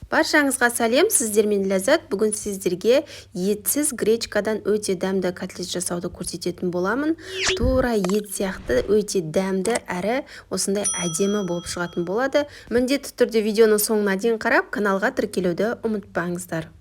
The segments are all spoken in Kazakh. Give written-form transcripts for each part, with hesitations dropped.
Баршаңызға сәлем, сіздермен Ләззат. Бүгін сіздерге етсіз гречкадан өте дәмді котлет жасауды көрсететін боламын. Тура ет сияқты өте дәмді әрі осындай әдемі болып шығатын болады. Міндетті түрде видеоның соңына дейін қарап, каналға тіркелуді ұмытпаңыздар.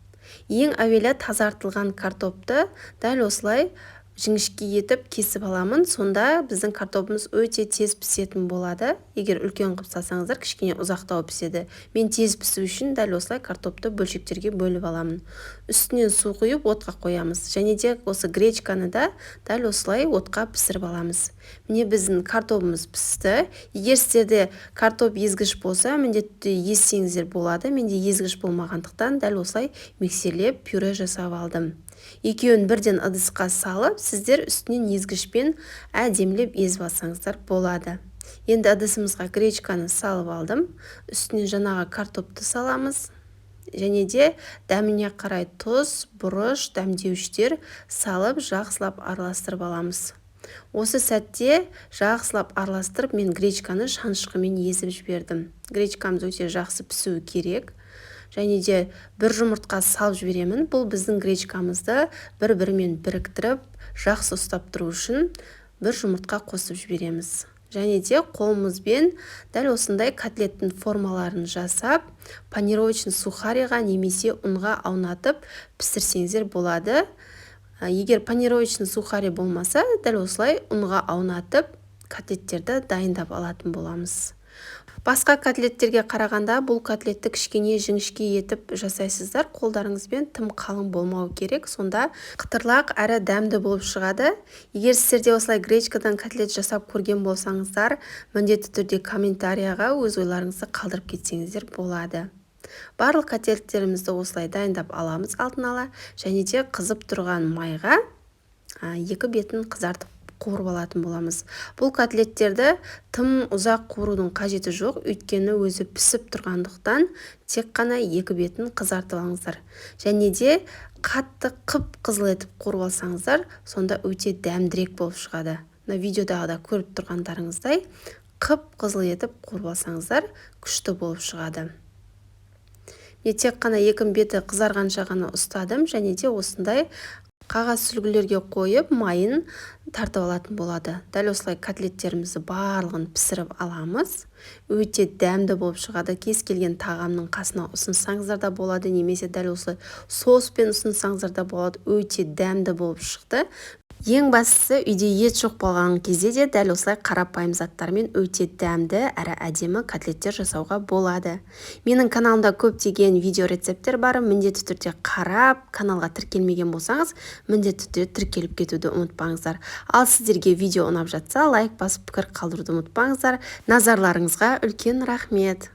Ең әуелі тазартылған картопты дәл осылай жіңішке етіп кесіп аламын. Сонда біздің картопымыз өте тез пісетін болады. Егер үлкен қып салсаңыздар, кішкене ұзақтау піседі. Мен тез пісу үшін дәл осылай картопты бөлшектерге бөліп аламын. Үстінен су құйып отқа қоямыз. Және де осы гречканы да дәл осылай отқа пісіріп аламыз. Міне біздің картопымыз пісті. Егер сіздерде картоп езгіш болса, міндетті езсеңіздер болады. Менде езгіш болмағандықтан дәл осылай миксерлеп пюре жасап алдым. Екеуін бірден ыдысқа салып, сіздер үстінен езгішпен әдемілеп езіп алсаңыздар болады. Енді ыдысымызға гречканы салып алдым. Үстіне жаңағы картопты саламыз. Және де дәміне қарай тұз, бұрыш, дәмдеуіштер салып, жақсылап араластырып аламыз. Осы сәтте жақсылап араластырып, мен гречканы шанышқымен езіп жібердім. Гречкамыз өте жақсы пісуі керек. Және де бір жұмыртқа салып жіберемін. Бұл біздің гречкамызды бір-бірімен біріктіріп, жақсы ұстап тұру үшін бір жұмыртқа қосып жібереміз. Және де қолымызбен дәл осындай котлеттің формаларын жасап, панировочный сухариға немесе ұнға аунатып пісірсеңіздер болады. Егер панировочный сухари болмаса, дәл осылай ұнға аунатып котлеттерді дайындап алатын боламыз. Басқа котлеттерге қарағанда бұл котлетті кішкене жіңішке етіп жасайсыздар. Қолдарыңызбен тым қалың болмау керек. Сонда қытырлақ әрі дәмді болып шығады. Егер сіздерде осылай гречкадан котлет жасап көрген болсаңыздар, міндетті түрде комментарияға өз ойларыңызды қалдырып кетсеңіздер болады. Барлық котлеттерімізді осылай дайындап аламыз алдын ала. Және де қызып тұрған майға екі бетін қызартып қуырып алатын боламыз. Бұл котлеттерді тым ұзақ қуырудың қажеті жоқ, өйткені өзі пісіп тұрғандықтан тек қана екі бетін қызартып алыңыздар. Және де қатты қып-қызыл етіп қуырып алсаңыздар, сонда өте дәмдірек болып шығады. Мына видеодағы да көріп тұрғандарыңыздай қып-қызыл етіп қуырып алсаңыздар, күшті болып шығады. Мен тек қана екі беті қызарғанша ғана ұстадым, және де осындай қағаз сүлгілерге қойып, майын тартып алатын болады. Дәл осылай котлеттерімізді барлығын пісіріп аламыз. Өте дәмді болып шығады. Кез келген тағамның қасына ұсынсаңыздар да болады, немесе дәл осылай соуспен ұсынсаңыздар да болады. Өте дәмді болып шықты. Ең бастысы, үйде ет жоқ болған кезде де дәл осылай қарапайым заттармен өте дәмді әрі әдемі котлеттер жасауға болады. Менің каналымда көптеген видео рецепттер бар. Міндетті түрде қарап, каналға тіркелмеген болсаңыз, міндетті түрде тіркеліп кетуді ұмытпаңыздар. Ал сіздерге видео ұнап жатса, лайк басып пікір қалдыруды ұмытпаңыздар. Назарларыңызға үлкен рахмет.